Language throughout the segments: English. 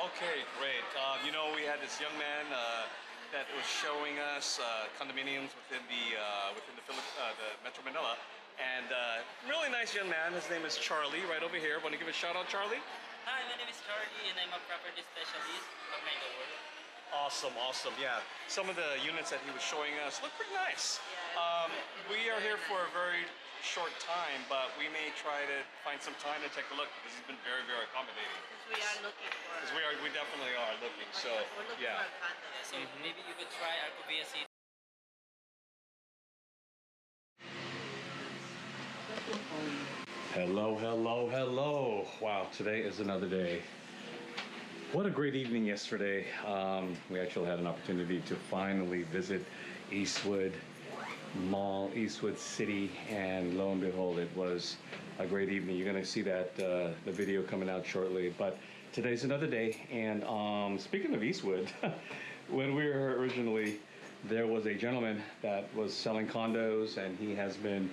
Okay, great. We had this young man that was showing us condominiums within the Metro Manila, and really nice young man. His name is Charlie, right over here. Want to give a shout out, Charlie? Hi, my name is Charlie, and I'm a property specialist from megaworld. Awesome. Yeah, some of the units that he was showing us look pretty nice. We are here for a very short time, but we may try to find some time to take a look because he's been very accommodating. Because we are looking for. Because we definitely are looking. So we're looking yeah. for a condo. Yeah, so maybe you could try Arcovia City. Hello. Wow, today is another day. What a great evening yesterday. We actually had an opportunity to finally visit Eastwood Mall, Eastwood City, and lo and behold, it was a great evening. You're gonna see that the video coming out shortly, but today's another day. And speaking of Eastwood, when we were originally, there was a gentleman that was selling condos, and he has been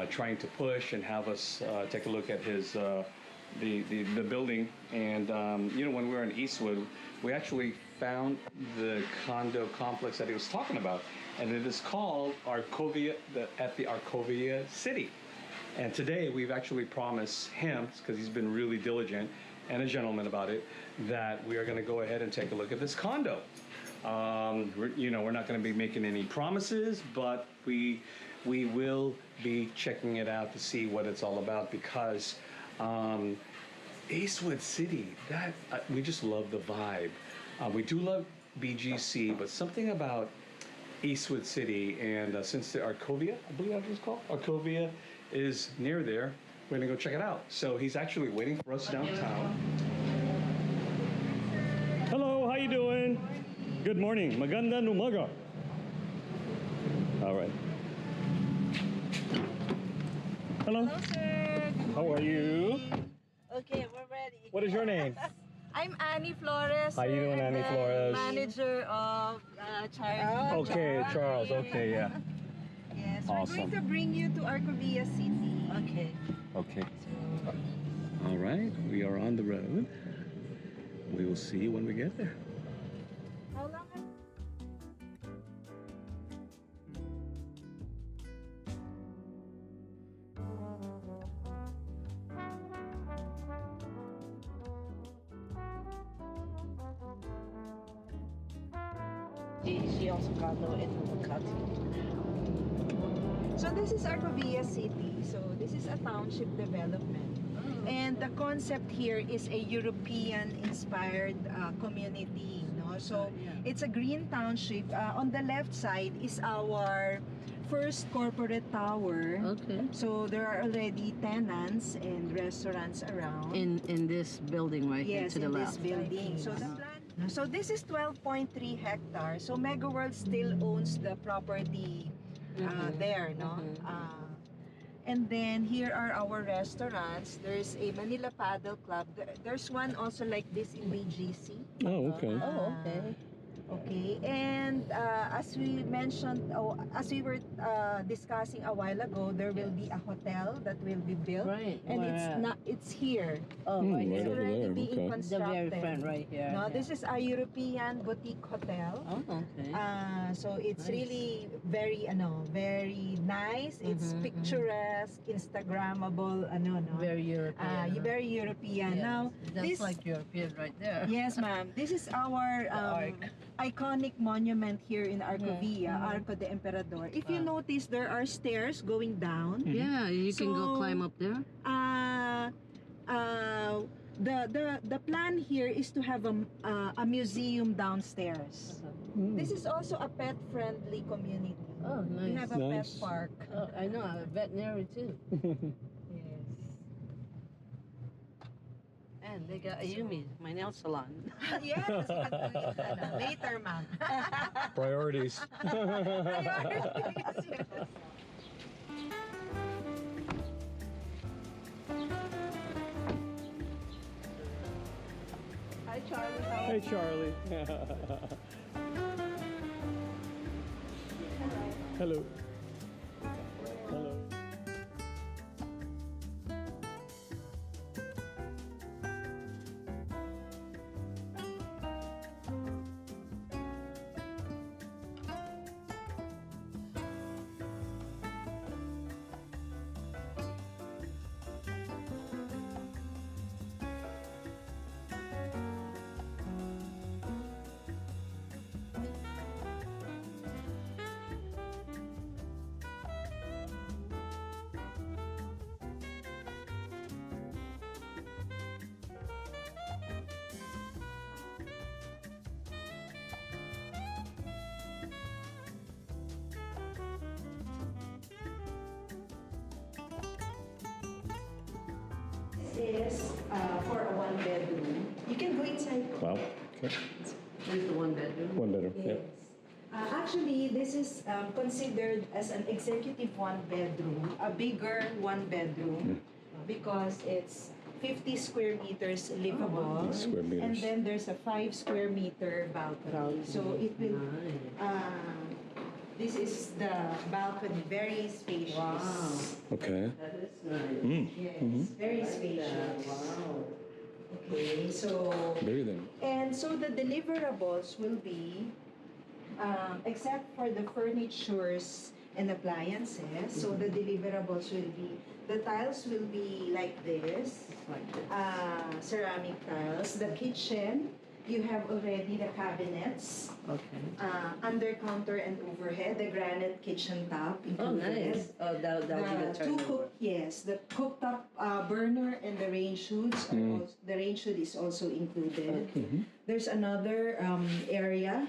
trying to push and have us take a look at his the building. And when we were in Eastwood, we actually found the condo complex that he was talking about, and it is called Arcovia at the Arcovia City. And today we've actually promised him, because he's been really diligent and a gentleman about it, that we are going to go ahead and take a look at this condo. We're not going to be making any promises, but we will be checking it out to see what it's all about, because Eastwood City, we just love the vibe. We do love BGC, but something about Eastwood City, and since the Arcovia, I believe that's what it's called, Arcovia is near there, we're gonna go check it out. So he's actually waiting for us downtown. Hello, how you doing? Good morning. Magandang umaga. All right. Hello. Hello, sir. Good How are you? Okay, we're ready. What is your name? I'm Annie Flores. How you doing, I'm Annie the Flores? Manager of Charles. Okay, Charles. Okay, yeah. Yes, Awesome. we're going to bring you to Arcovia City. Okay. All right, we are on the road. We will see you when we get there. How long has She also condo in Makati. So this is Arcovia City. So this is a township development. And the concept here is a European-inspired community. No? So it's a green township. On the left side is our first corporate tower. Okay. So there are already tenants and restaurants around. In this building right here Yes, to the in left. this building. So the plan. So this is 12.3 hectares. So megaworld still owns the property there, no? And then here are our restaurants. There's a Manila Paddle Club. There's one also like this in BGC. Oh, okay. Okay, and as we mentioned, as we were discussing a while ago, there will be a hotel that will be built, Right, and where- it's here. Right It's right over already there, being okay. The constructed. very front right here. No, this is a European boutique hotel. Oh, okay. So it's Nice. really very nice. It's picturesque, Instagrammable, no. Very European. Very European. Yes. Now, That's this like European right there. yes, ma'am. This is our Arc. iconic monument here in Arcovia, Arco de Emperador. If you notice, there are stairs going down. Yeah, you can go So, climb up there. The plan here is to have a museum downstairs. This is also a pet-friendly community. Oh, nice. We have a Nice. pet park. Oh, I know, a veterinary too. Yes. And they got Ayumi, my nail salon. Yes. Later, ma'am. Priorities. Priorities, yes. Hi, Charlie. Hey, Charlie. Hello. Hello. is for a one bedroom. You can go inside. Wow. Okay. There's the one bedroom. One bedroom. Yes. Yeah. Actually, this is considered as an executive one bedroom, a bigger one bedroom, because it's 50 square meters livable. Square meters. And then there's a 5 square meter balcony. So it will, this is the balcony, very spacious. Wow. Okay. That is nice. Yes, very spacious. Wow. Okay, so Very then. and so the deliverables will be, except for the furnitures and appliances, so the deliverables will be, the tiles will be like this, Like this. ceramic tiles. The kitchen, you have already the cabinets, Okay. under counter and overhead, the granite kitchen top Oh, included. nice. Oh, that'll be the The two turnover. the cooktop burner and the range hoods are also, the range hood is also included. There's another area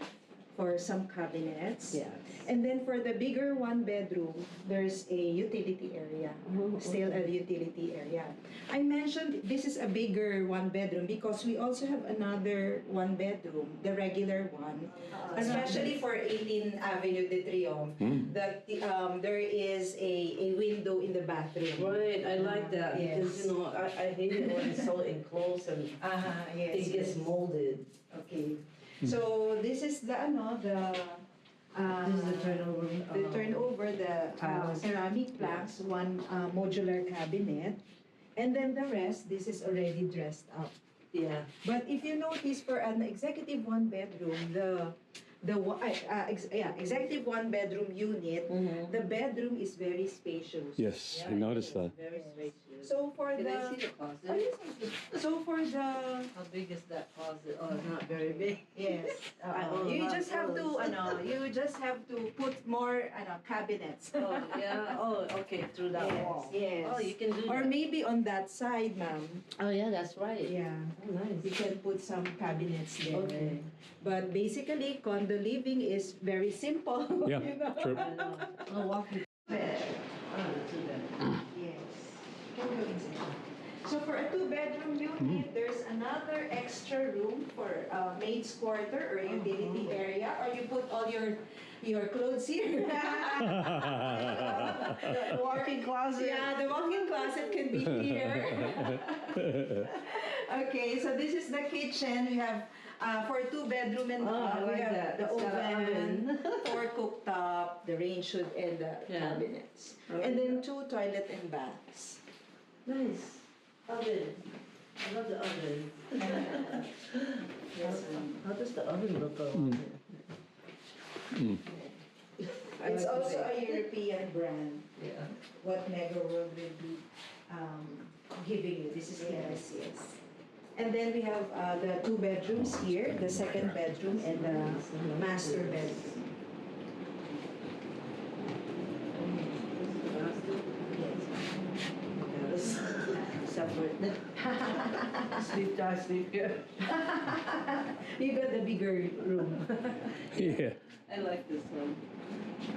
for some cabinets. Yes. And then for the bigger one bedroom, there's a utility area. Still a utility area. I mentioned this is a bigger one bedroom because we also have another one bedroom, the regular one. Especially for 18 Avenue de Triomphe. There is a window in the bathroom. Right, I like that Yes. because you know I hate it when it's so enclosed and Yes. it gets molded. Okay. So this is the This is the turnover. the turnover, the Tiles. ceramic planks, one modular cabinet, and then the rest, this is already dressed up. Yeah. But if you notice, for an executive one bedroom, executive one bedroom unit, the bedroom is very spacious. Yes, I noticed that. Very spacious. So for Can I see the the closet? Oh, yes, so for the How big is that closet? Oh, it's not very big. yes, you just have to you just have to put more cabinets. Oh, yeah. Oh, okay. Through that Yes, wall. yes. Oh, you can do Or that. maybe on that side, ma'am. Oh, yeah, that's right. Yeah. Oh, You nice. can put some cabinets there. Okay. But basically, condo living is very simple. Yeah, you know? true. I know. Oh, walking. Bed. Oh, that's too bad. Yes. Can go inside. So for a two-bedroom unit, there's another extra room for maid's quarter or utility area, or you put all your clothes here. The walk-in closet. Yeah, the walk-in closet can be here. Okay, so this is the kitchen. We have for two-bedroom and Oh, I we like have that. the It's got an oven, four cooktop, the range hood, and the Yeah. cabinets. I like And then two toilet and baths. Nice. Oven. I love the oven. Yes, How does the oven look on it? It's also a European brand. Yeah. What megaworld will be giving you. This is yes, yes. And then we have the two bedrooms here, the second bedroom and the master bedroom. Yes. Separate. Sleep there, sleep here. You got the bigger room. Yeah. I like this one.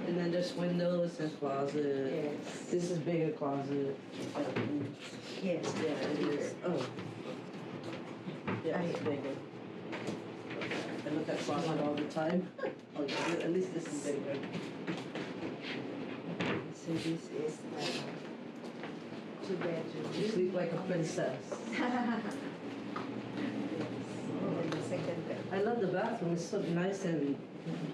And then there's windows and closet. Yes. This is bigger closet. Yes, Yeah, it is. Oh. Yeah, it's I- bigger. I look at closet all the time. Oh, yeah, at least this is bigger. So this is the two bedroom. You sleep like a princess. And then the second bedroom. I love the bathroom. It's so nice and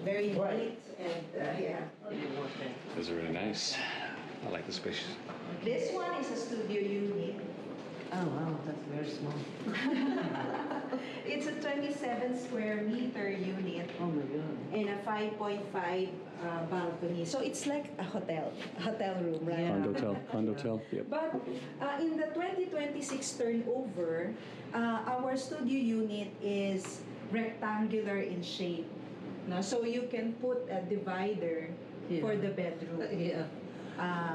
Very Right. neat and yeah. oh, you want that. Those are really nice. I like the space. This one is a studio unit. Oh wow, that's very small. It's a 27 square meter unit Oh my god. and a 5.5 balcony. So it's like a hotel room, right? Yeah. Condotel. Yep. But in the 2026 turnover, our studio unit is rectangular in shape. No? So you can put a divider Yeah. for the bedroom. Yeah.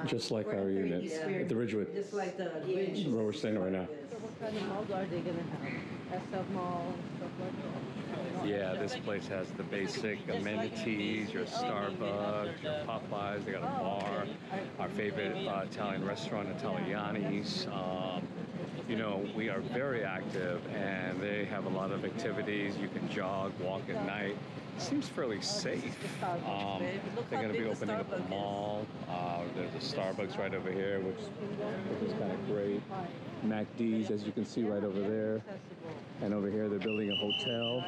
Just like for our 30 unit square at the Ridgewood. Just like the Yeah. bridge. Where we're staying right now. Yes. So what kind of malls are they gonna have? SF Mall and stuff like that? Yeah, this place has the basic amenities, your Starbucks, your Popeyes, they got a bar, our favorite Italian restaurant, Italiani's. you know, we are very active, and they have a lot of activities. You can jog, walk at night. Seems fairly safe. They're going to be opening up a mall. There's a Starbucks right over here, which is kind of great. MacD's, as you can see right over there. And over here, they're building a hotel.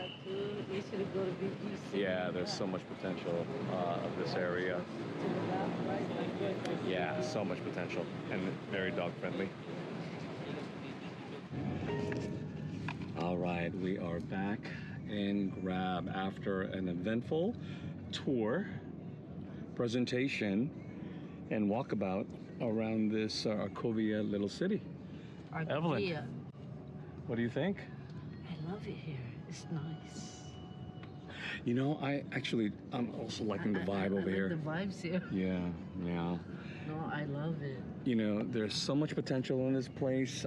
Yeah, there's so much potential of this area. Yeah, so much potential, and very dog friendly. All right, we are back in Grab after an eventful tour, presentation, and walkabout around this Arcovia little city. Evelyn, what do you think? I love it here. It's nice. You know, I'm also liking the vibe over here. The vibes here. Yeah. No, I love it. You know, there's so much potential in this place.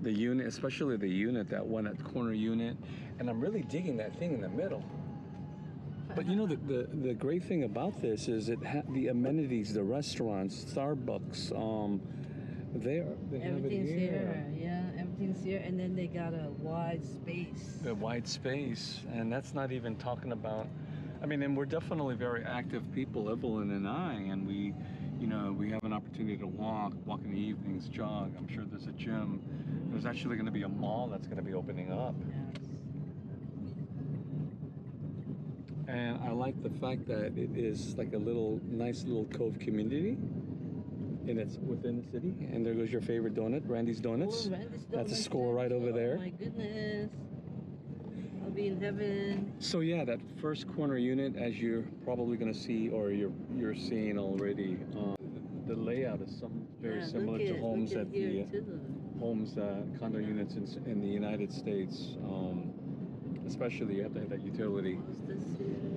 The unit, especially the unit, that corner unit, and I'm really digging that thing in the middle. But you know, the great thing about this is the amenities, the restaurants, Starbucks, they have Everything's it here. Yeah, everything's here, and then they got a wide space. The wide space, and that's not even talking about. I mean, and we're definitely very active people, Evelyn and I, and we have an opportunity to walk in the evenings, jog. I'm sure there's a gym. There's actually going to be a mall that's going to be opening up. Yes. And I like the fact that it is like a nice little cove community. And it's within the city. And there goes your favorite donut, Randy's Donuts. Oh, Randy's That's a Donuts. score right over there. Oh my goodness. I'll be in heaven. So yeah, that first corner unit, as you're probably going to see, or you're seeing already, the layout is very similar to homes at the condo units in the United States. Especially you have to have that utility.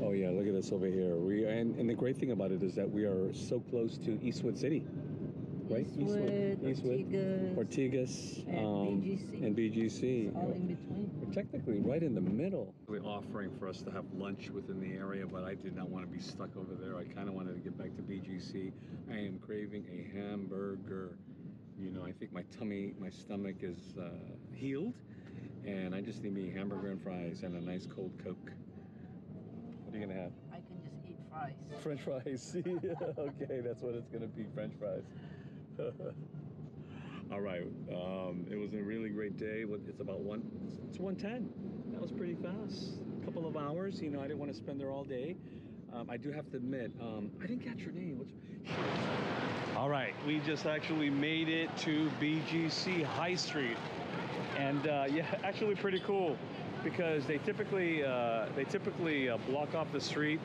Oh yeah, look at this over here. And the great thing about it is that we are so close to Eastwood City, right? Eastwood, Ortigas, and BGC. All in between. We're technically right in the middle. We're offering for us to have lunch within the area, but I did not want to be stuck over there. I kind of wanted to get back to BGC. I am craving a hamburger. You know, I think my stomach is healed, and I just need me a hamburger and fries and a nice cold Coke. What are you gonna have? I can just eat fries. French fries. Okay, that's what it's gonna be, French fries. All right, it was a really great day. It's about it's 1:10. That was pretty fast. A couple of hours. You know, I didn't want to spend there all day. I do have to admit, I didn't catch your name. All right, we just actually made it to BGC High Street, and yeah, actually pretty cool because they typically block off the street.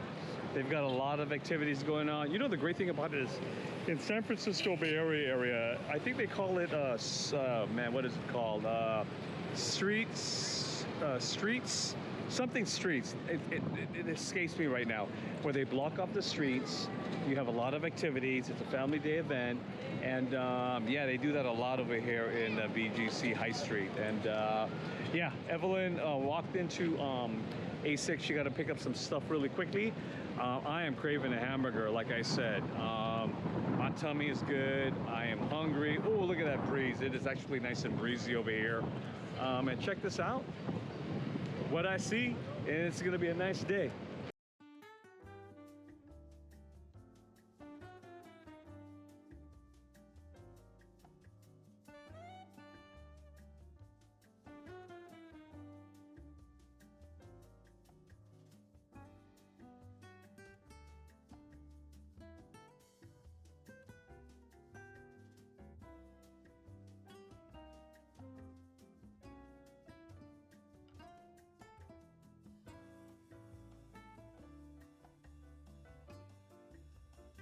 They've got a lot of activities going on. You know, the great thing about it is, in San Francisco Bay Area, I think they call it man, what is it called? Streets. Something streets. It escapes me right now. Where they block off the streets. You have a lot of activities. It's a family day event, and yeah, they do that a lot over here in BGC High Street. And yeah, Evelyn walked into A6. She got to pick up some stuff really quickly. I am craving a hamburger, like I said. My tummy is good. I am hungry. Oh, look at that breeze. It is actually nice and breezy over here. And check this out. What I see, and it's going to be a nice day.